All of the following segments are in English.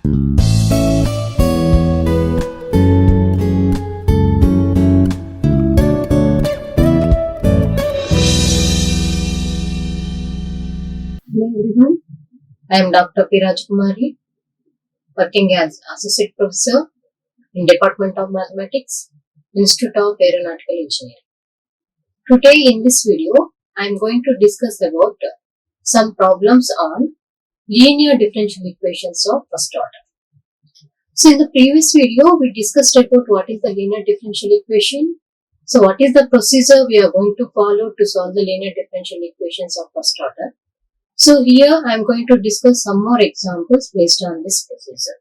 Hello everyone, I am Dr. Kumari, working as Associate Professor in Department of Mathematics, Institute of Aeronautical Engineering. Today in this video, I am going to discuss about some problems on linear differential equations of first order. So in the previous video, we discussed about what is the linear differential equation. So what is the procedure we are going to follow to solve the linear differential equations of first order. So here I am going to discuss some more examples based on this procedure.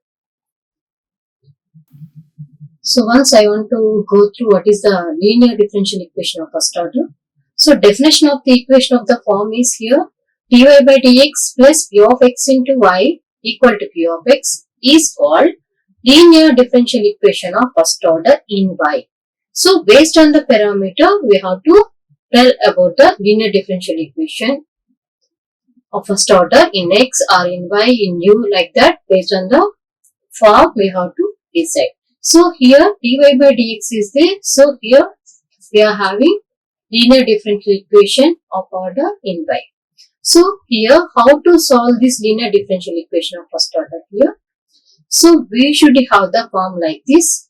So once I want to go through what is the linear differential equation of first order. So definition of the equation of the form is here dy by dx plus p of x into y equal to q of x is called linear differential equation of first order in y. So based on the parameter we have to tell about the linear differential equation of first order in x or in y in u, like that. Based on the form we have to decide. So here dy by dx is there. So here we are having linear differential equation of order in y. So here how to solve this linear differential equation of first order here. So we should have the form like this: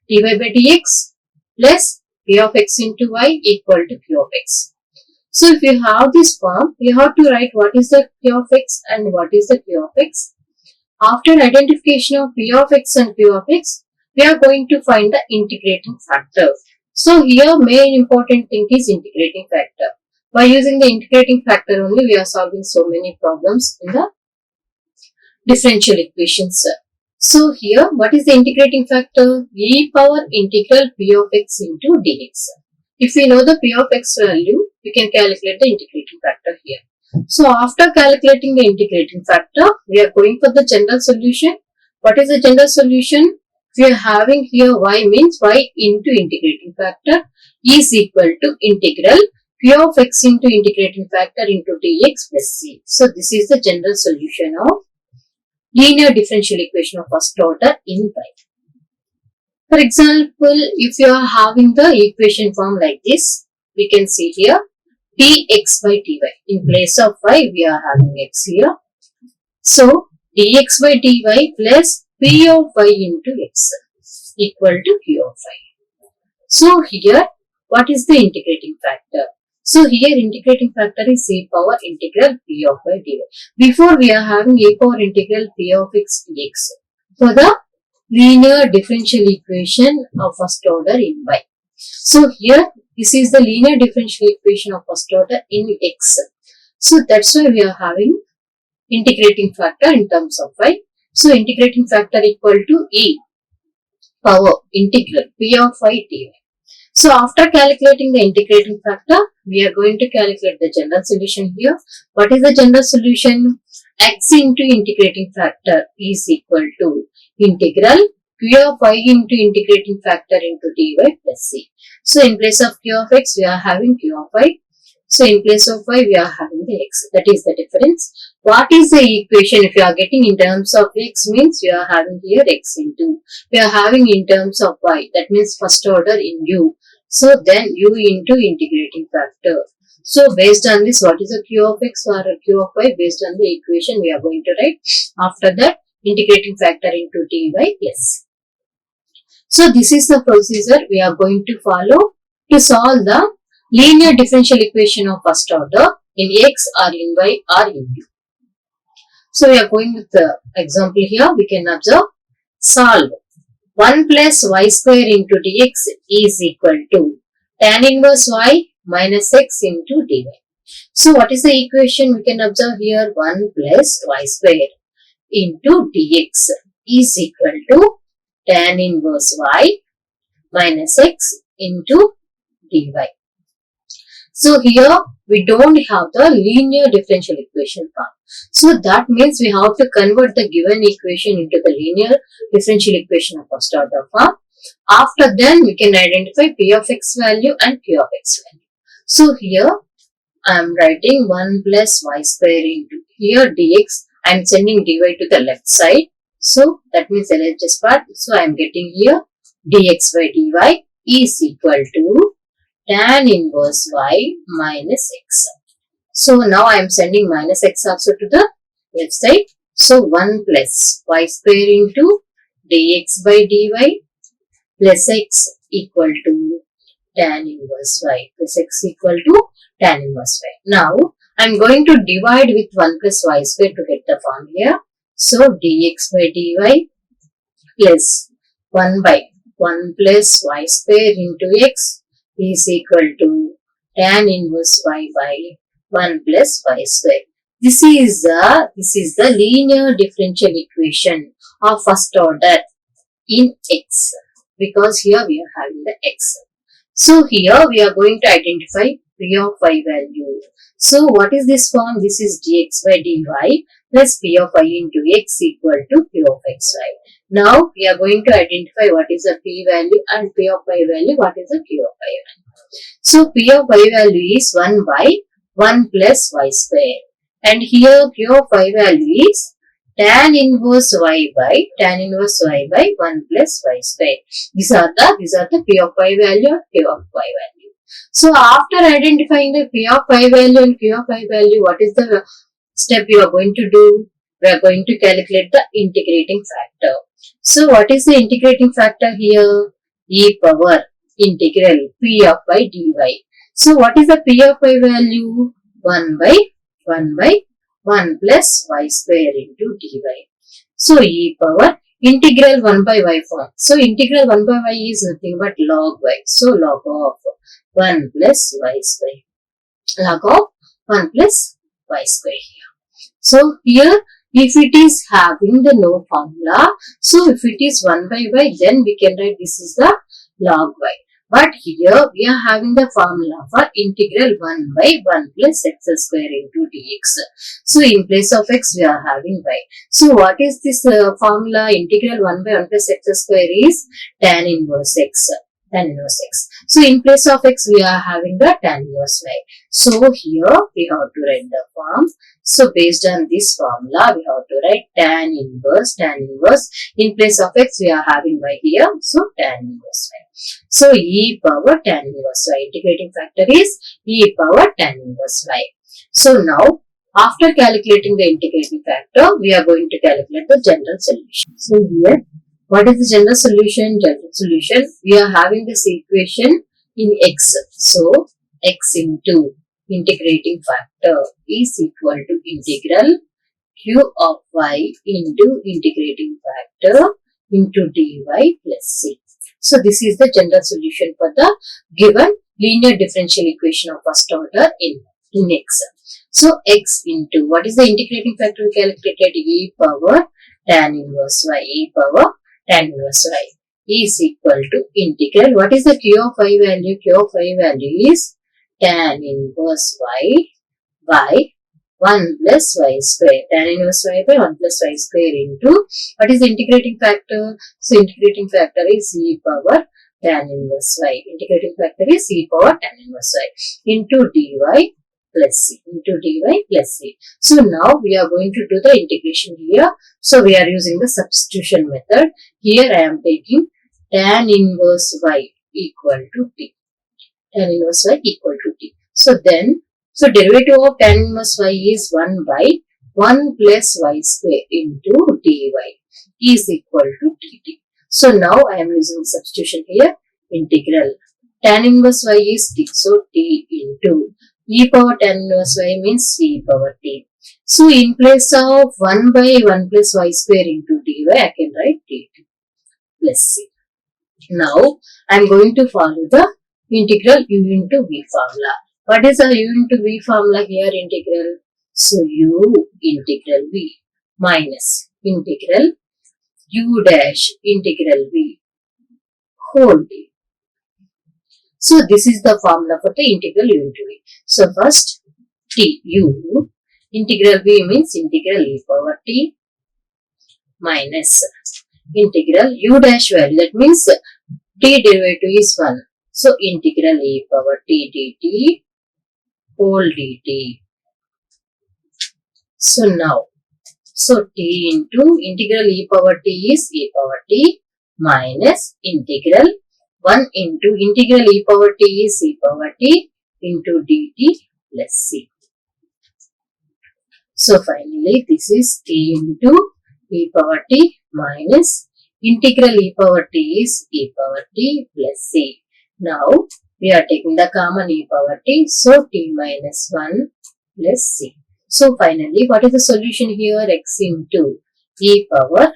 dy by dx plus p of x into y equal to q of x. So if you have this form, you have to write what is the p of x and what is the q of x. After identification of p of x and q of x, we are going to find the integrating factor. So here main important thing is integrating factor. By using the integrating factor only, we are solving so many problems in the differential equations. So here what is the integrating factor? E power integral p of x into dx. If we know the p of x value, we can calculate the integrating factor here. So after calculating the integrating factor, we are going for the general solution. What is the general solution? We are having here y means y into integrating factor is equal to integral p of x into integrating factor into dx plus c. So this is the general solution of linear differential equation of first order in y. For example, if you are having the equation form like this, we can see here dx by dy. In place of y, we are having x here. So dx by dy plus p of y into x equal to q of y. So here, what is the integrating factor? So here integrating factor is e power integral p of y dy. Before we are having e power integral p of x dx for the linear differential equation of first order in y. So here this is the linear differential equation of first order in x. So that's why we are having integrating factor in terms of y. So integrating factor equal to e power integral p of y dy. So after calculating the integrating factor, we are going to calculate the general solution here. What is the general solution? X into integrating factor is equal to integral q of y into integrating factor into dy plus c. So in place of q of x, we are having q of y. So in place of y, we are having the x. That is the difference. What is the equation? If you are getting in terms of x, means you are having here x into. We are having in terms of y. That means first order in u. So then u into integrating factor. So based on this, what is the q of x or q of y? Based on the equation, we are going to write. After that, integrating factor into dy plus. So this is the procedure we are going to follow to solve the linear differential equation of first order in x or in y or in u. So we are going with the example here. We can observe solve 1 plus y square into dx is equal to tan inverse y minus x into dy. So what is the equation? We can observe here 1 plus y square into dx is equal to tan inverse y minus x into dy. So here we don't have the linear differential equation form. So that means we have to convert the given equation into the linear differential equation of first order form. After then we can identify p of x value and q of x value. So here I am writing 1 plus y square into here dx. I am sending dy to the left side. So that means LHS part. So I am getting here dx by dy is equal to tan inverse y minus x. So now I am sending minus x also to the left side. So 1 plus y square into dx by dy plus x equal to tan inverse y plus x equal to tan inverse y. Now I am going to divide with 1 plus y square to get the form here. So dx by dy plus 1 by 1 plus y square into x is equal to tan inverse y by 1 plus y square. This is the linear differential equation of first order in x, because here we are having the x. So here we are going to identify p of y value. So what is this form? This is dx by dy plus p of y into x equal to p of xy. Now we are going to identify what is the p value and p of y value, what is the q of y value. So p of y value is 1 by 1 plus y square, and here q of y value is tan inverse y by 1 plus y square. These are the p of y value and q of y value. So after identifying the p of y value and q of y value, what is the step you are going to do? We are going to calculate the integrating factor. So what is the integrating factor here? E power integral p of y dy. So what is the p of y value? 1 by 1 plus y square into dy. So e power integral 1 by y form. So integral 1 by y is nothing but log y. So log of 1 plus y square. Log of 1 plus y square here. So here if it is having the no formula, so if it is 1 by y, then we can write this is the log y. But here we are having the formula for integral 1 by 1 plus x square into dx. So in place of x we are having y. So what is this formula? Integral 1 by 1 plus x square is tan inverse x. Tan inverse x. So in place of x we are having the tan inverse y. So here we have to write the form. So based on this formula we have to write tan inverse. In place of x we are having y here. So tan inverse y. So e power tan inverse y. Integrating factor is e power tan inverse y. So now after calculating the integrating factor, we are going to calculate the general solution. So here, what is the general solution? General solution, we are having this equation in x. So x into integrating factor is equal to integral q of y into integrating factor into dy plus c. So this is the general solution for the given linear differential equation of first order in x. So x into, what is the integrating factor we calculated? E power tan inverse y. E power tan inverse y is equal to integral. What is the q of y value? Q of y value is tan inverse y by 1 plus y square. Tan inverse y by 1 plus y square into, what is the integrating factor? So integrating factor is e power tan inverse y. Integrating factor is e power tan inverse y into dy plus c. So now we are going to do the integration here. So we are using the substitution method. Here I am taking tan inverse y equal to t. Tan inverse y equal to t. So then, so derivative of tan inverse y is 1 by 1 plus y square into dy is equal to dt. So now I am using substitution here. Integral tan inverse y is t. So t into e power tan inverse y means e power t. So in place of 1 by 1 plus y square into dy, I can write dt plus c. Now I am going to follow the integral u into v formula. What is the u into v formula here? Integral. So u integral v minus integral u dash integral v whole d. So this is the formula for the integral u into v. So first t u integral v means integral e power t minus integral u dash value, that means t derivative is 1. So integral e power t dt whole dt. So now So t into integral e power t is e power t minus integral 1 into integral e power t is e power t into dt plus c. So finally this is t into e power t minus integral e power t is e power t plus c. Now we are taking the common e power t, so t minus 1 plus c. So finally what is the solution here? X into e power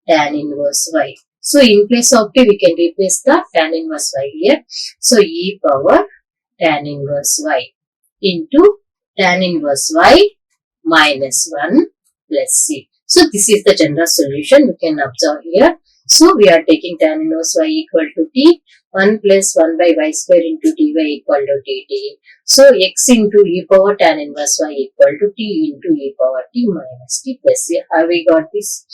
tan inverse y. So in place of t we can replace the tan inverse y here. So e power tan inverse y into tan inverse y minus 1 plus c. So this is the general solution we can observe here. So we are taking tan inverse y equal to t, 1 plus 1 by y square into dy equal to dt. So x into e power tan inverse y equal to t into e power t minus t plus c. Have we got this?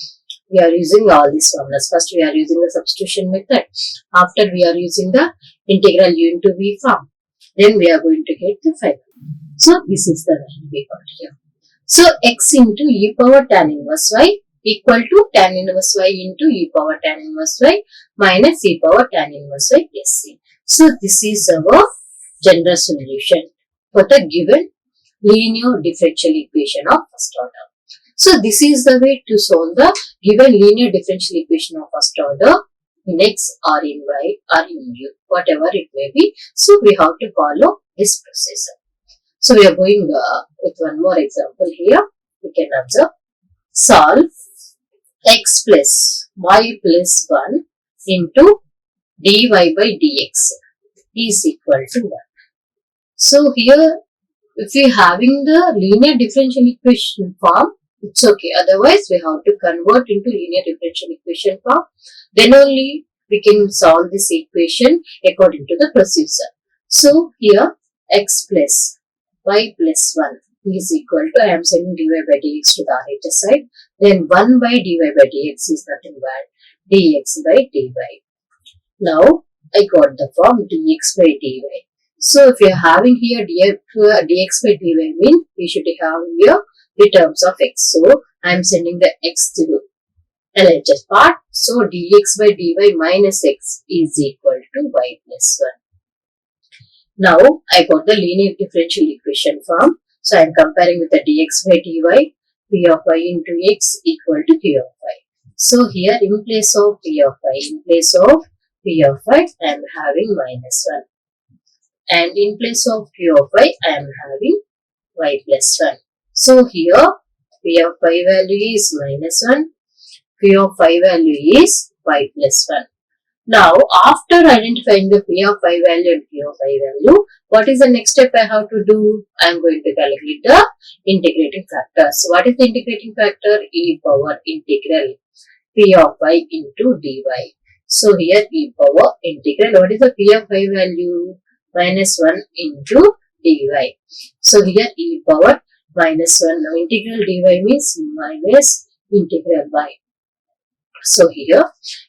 We are using all these formulas. First we are using the substitution method. After we are using the integral u into v form. Then we are going to get the final. So this is the value we got here. So x into e power tan inverse y equal to tan inverse y into e power tan inverse y minus e power tan inverse y plus c. So this is our general solution for the given linear differential equation of first order. So this is the way to solve the given linear differential equation of first order in x or in y or in u, whatever it may be. So we have to follow this process. So we are going with one more example here. We can observe solve x plus y plus 1 into dy by dx is equal to 1. So here if we are having the linear differential equation form, it's okay. Otherwise we have to convert into linear differential equation form. Then only we can solve this equation according to the procedure. So here x plus y plus 1 is equal to, I am sending dy by dx to the RHS side. Then 1 by dy by dx is nothing but dx by dy. Now I got the form dx by dy. So if you are having here dx by dy means we should have here the terms of x. So I am sending the x to LHS part. So dx by dy minus x is equal to y plus 1. Now I got the linear differential equation form. So I am comparing with the dx by dy, p of y into x equal to q of y. So here in place of p of y, I am having minus 1. And in place of q of y, I am having y plus 1. So here p of y value is minus 1, q of y value is y plus 1. Now, after identifying the p of y value and q of y value, what is the next step I have to do? I am going to calculate the integrating factor. So, what is the integrating factor? E power integral p of y into dy. So, here e power integral, what is the p of y value? Minus 1 into dy. So, here e power minus 1. Now, integral dy means minus integral y. So here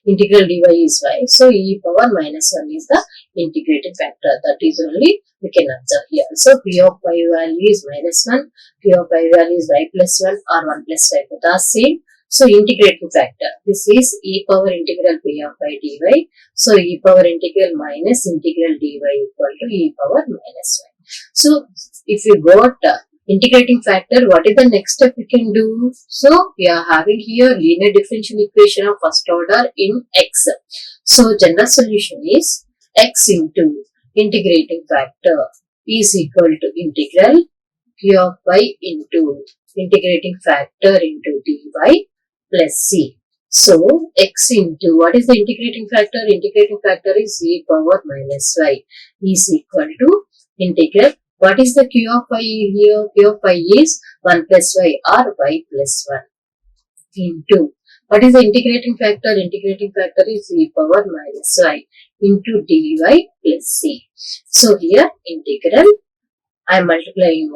integral dy is y. So e power minus 1 is the integrating factor. That is only we can observe here. So p of y value is minus 1, p of y value is y plus 1 or 1 plus y. Both are same. So integrating factor. This is e power integral p of y dy. So e power integral minus integral dy equal to e power minus y. So if you got integrating factor, what is the next step we can do? So we are having here linear differential equation of first order in x. So general solution is x into integrating factor is equal to integral q of y into integrating factor into dy plus c. So x into, what is the integrating factor? Integrating factor is e power minus y is equal to integral. What is the q of y here? Q of y is 1 plus y or y plus 1 into, what is the integrating factor? Integrating factor is e power minus y into dy plus c. So here integral, I am multiplying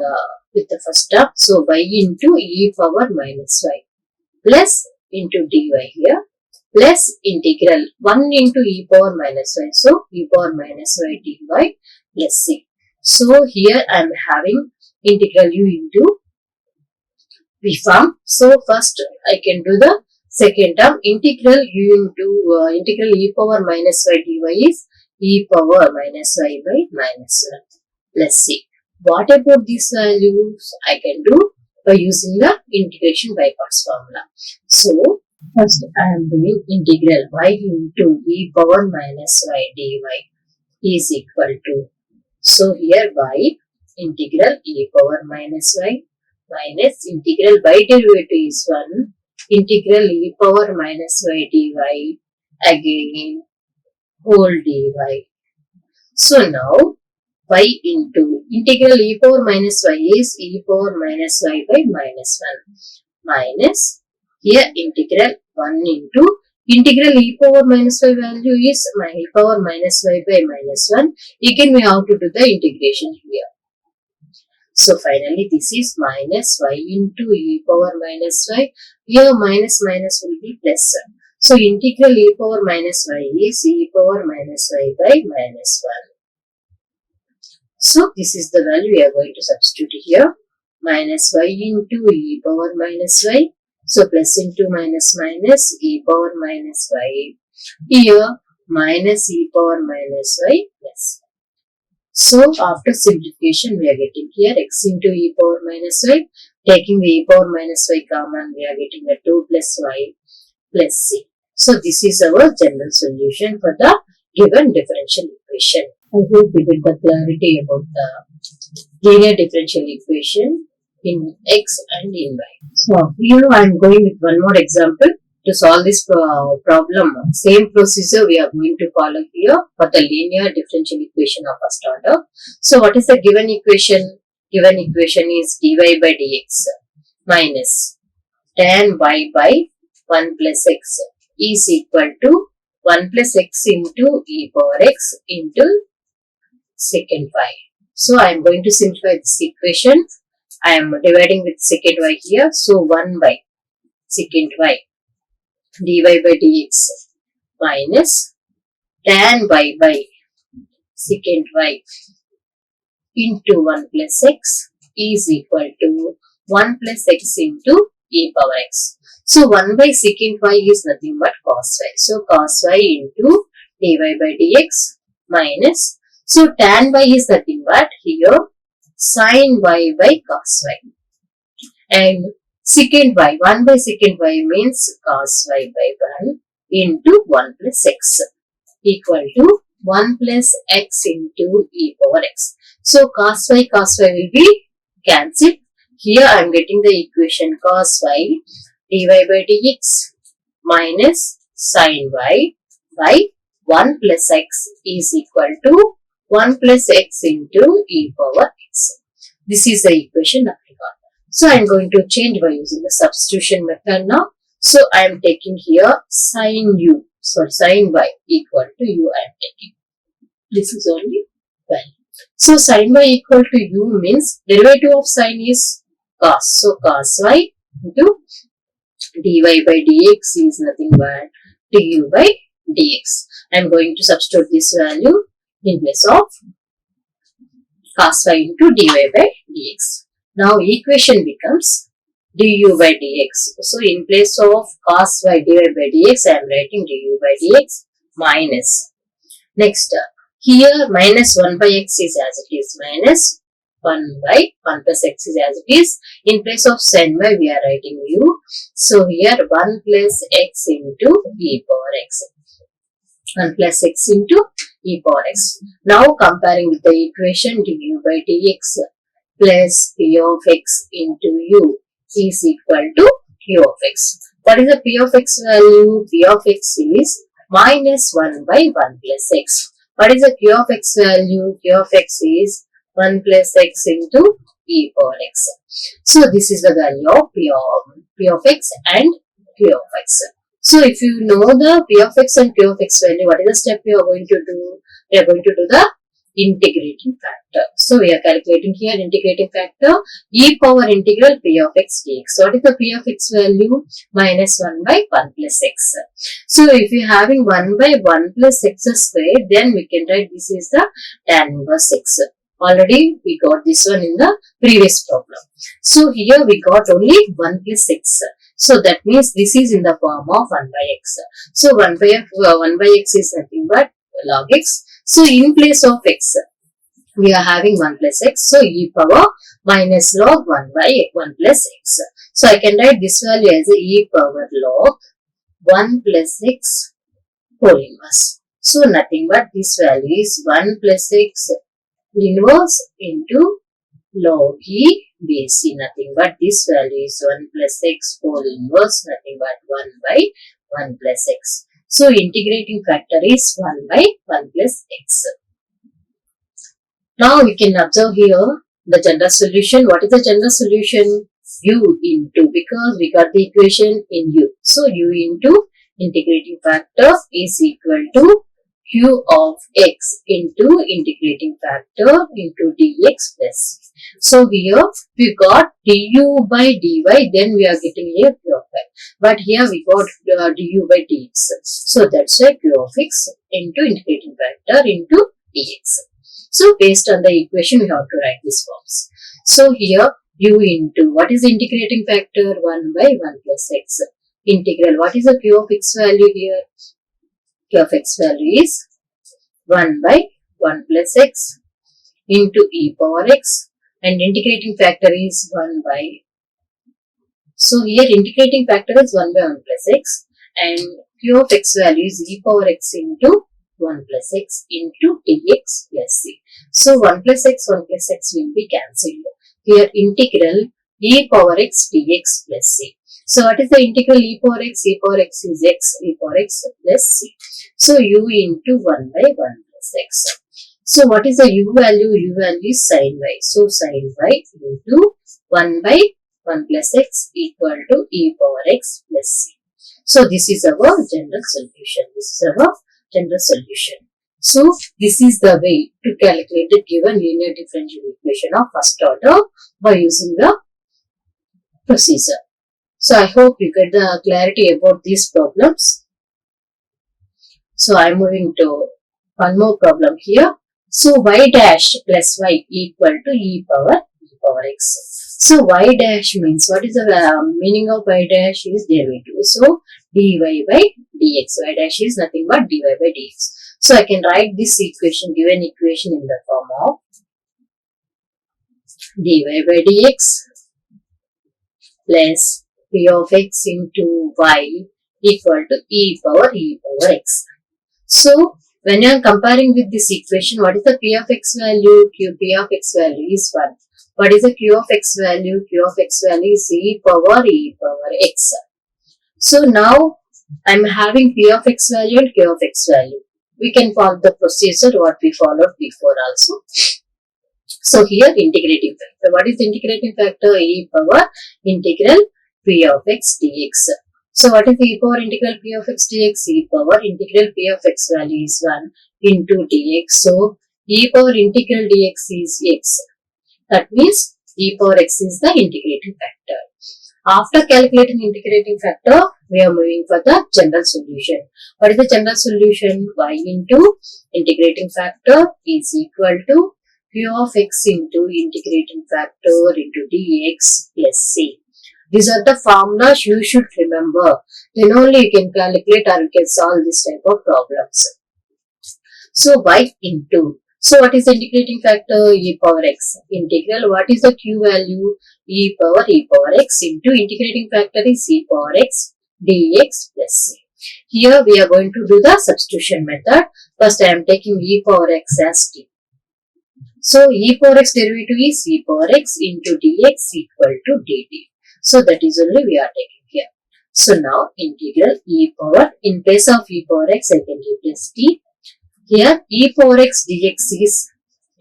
with the first term. So y into e power minus y plus into dy here plus integral 1 into e power minus y. So e power minus y dy plus c. So here I am having integral u into we form. So first I can do the second term. Integral u into integral e power minus y dy is e power minus y by minus 1 plus c. What about these values? I can do by using the integration by parts formula. So first I am doing integral y into e power minus y dy is equal to, so here y integral e power minus y minus integral by derivative is 1, integral e power minus y dy again whole dy. So now y into integral e power minus y is e power minus y by minus 1 minus here integral 1 into integral e power minus y value is e power minus y by minus 1. Again we have to do the integration here. So finally this is minus y into e power minus y. Here minus minus will be plus. So integral e power minus y is e power minus y by minus 1. So this is the value we are going to substitute here. Minus y into e power minus y. So plus into minus minus e power minus y. Here minus e power minus y plus. So after simplification we are getting here x into e power minus y. Taking the e power minus y common we are getting the 2 plus y plus c. So this is our general solution for the given differential equation. I hope we get the clarity about the linear differential equation in x and in y. So here I am going with one more example to solve this problem. Same procedure we are going to follow here for the linear differential equation of first order. So what is the given equation? Given equation is dy by dx minus tan y by 1 plus x is equal to 1 plus x into e power x into secant y. So I am going to simplify this equation. I am dividing with secant y here. So 1 by secant y dy by dx minus tan y by secant y into 1 plus x is equal to 1 plus x into e power x. So 1 by secant y is nothing but cos y. So cos y into dy by dx minus, so tan y is nothing but here sin y by cos y. And secant y, 1 by secant y means cos y by 1 into 1 plus x equal to 1 plus x into e power x. So cos y will be cancelled. Here I am getting the equation cos y dy by dx minus sin y by 1 plus x is equal to 1 plus x into e power x. This is the equation that we got. So I am going to change by using the substitution method now. So I am taking here sin u, so sin y equal to u I am taking. This is only value. So sin y equal to u means derivative of sin is cos. So cos y into dy by dx is nothing but du by dx. I am going to substitute this value in place of cos y into dy by dx. Now equation becomes du by dx. So in place of cos y dy by dx, I am writing du by dx minus. Next, here minus 1 by x is as it is minus 1 by 1 plus x is as it is. In place of sin y, we are writing u. So here 1 plus x into e power x. 1 plus x into e power x. Now comparing with the equation du by dx plus p of x into u is equal to q of x. What is the p of x value? P of x is minus 1 by 1 plus x. What is the q of x value? Q of x is 1 plus x into e power x. So this is the value of p of x and q of x. So if you know the p of x and q of x value, what is the step we are going to do? We are going to do the integrating factor. So we are calculating here integrating factor e power integral p of x dx. So what is the p of x value? Minus 1 by 1 plus x. So if you are having 1 by 1 plus x square, then we can write this is the tan inverse x. Already we got this one in the previous problem. So here we got only 1 plus x. So that means this is in the form of 1 by x. So 1 by x is nothing but log x. So in place of x, we are having 1 plus x. So e power minus log 1 by 1 plus x. So I can write this value as e power log 1 plus x whole inverse. So nothing but this value is 1 plus x inverse into log e base c. Nothing but this value is 1 plus x whole inverse, nothing but 1 by 1 plus x. So integrating factor is 1 by 1 plus x. Now we can observe here the general solution. What is the general solution? U into, because we got the equation in U. So U into integrating factor is equal to Q of x into integrating factor into dx plus. So here we got du by dy, then we are getting here Q of x. But here we got du by dx. So that's why Q of x into integrating factor into dx. So based on the equation, we have to write these forms. So here u into, what is the integrating factor? 1 by 1 plus x. Integral, what is the Q of x value here? Q of x value is 1 by 1 plus x into e power x, and integrating factor is 1 by, so here integrating factor is 1 by 1 plus x, and Q of x value is e power x into 1 plus x into dx plus c. So 1 plus x will be cancelled. Here integral e power x dx plus c. So what is the integral e power x? E power x is x, e power x plus c. So u into 1 by 1 plus x. So what is the u value? U value is sin y. So sin y into 1 by 1 plus x equal to e power x plus c. So this is our general solution. So this is the way to calculate the given linear differential equation of first order by using the procedure. So I hope you get the clarity about these problems. So I am moving to one more problem here. So y dash plus y equal to e power x. So y dash means, what is the meaning of y dash? Is derivative. So dy by dx. Y dash is nothing but dy by dx. So I can write this equation, given equation, in the form of dy by dx plus p of x into y equal to e power x. So when you are comparing with this equation, what is the p of x value? P of x value is 1. What is the q of x value? Q of x value is e power x. So now I am having p of x value and q of x value. We can follow the procedure what we followed before also. So here integrating factor. What is the integrating factor? E power integral p of x dx. So what is the e power integral p of x dx? E power integral p of x value is 1 into dx. So e power integral dx is x. That means e power x is the integrating factor. After calculating integrating factor, we are moving for the general solution. What is the general solution? Y into integrating factor is equal to q of x into integrating factor into dx plus c. These are the formulas you should remember. Then only you can calculate or you can solve this type of problems. So y into. So what is the integrating factor? E power x. Integral, what is the q value? E power x into integrating factor is e power x dx plus c. Here we are going to do the substitution method. First I am taking e power x as t. So e power x derivative is e power x into dx equal to dt. So that is only we are taking here. So now integral e power, in place of e power x I can replace t. Here e power x dx is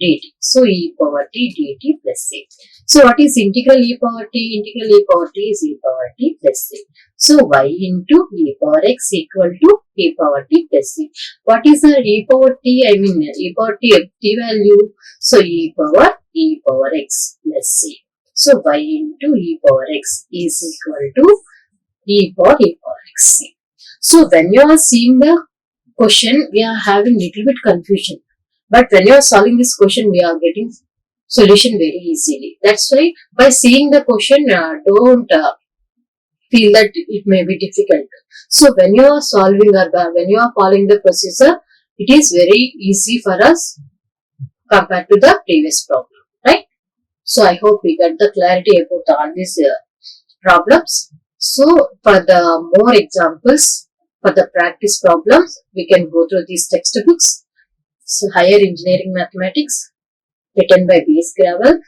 dt. So e power t dt plus c. So what is integral e power t? Integral e power t is e power t plus c. So y into e power x equal to e power t plus c. What is the e power t? I mean e power t value. So e power x plus c. So y into e power x is equal to e power x c. So when you are seeing the question, we are having little bit confusion. But when you are solving this question, we are getting solution very easily. That's why by seeing the question, don't feel that it may be difficult. So when you are solving or when you are following the procedure, it is very easy for us compared to the previous problem, right? So I hope we get the clarity about all these problems. So for the more examples, for the practice problems, we can go through these textbooks. So higher engineering mathematics written by B.S. Gravel,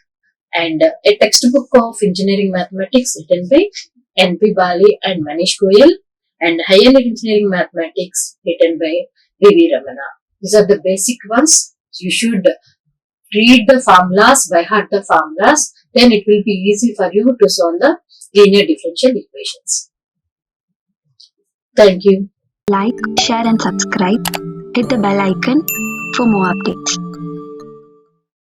and a textbook of engineering mathematics written by N.P. Bali and Manish Goyal, and higher engineering mathematics written by V.V. Ramana. These are the basic ones. You should read the formulas, by heart the formulas, then it will be easy for you to solve the linear differential equations. Thank you. Like, share and subscribe. Hit the bell icon for more updates.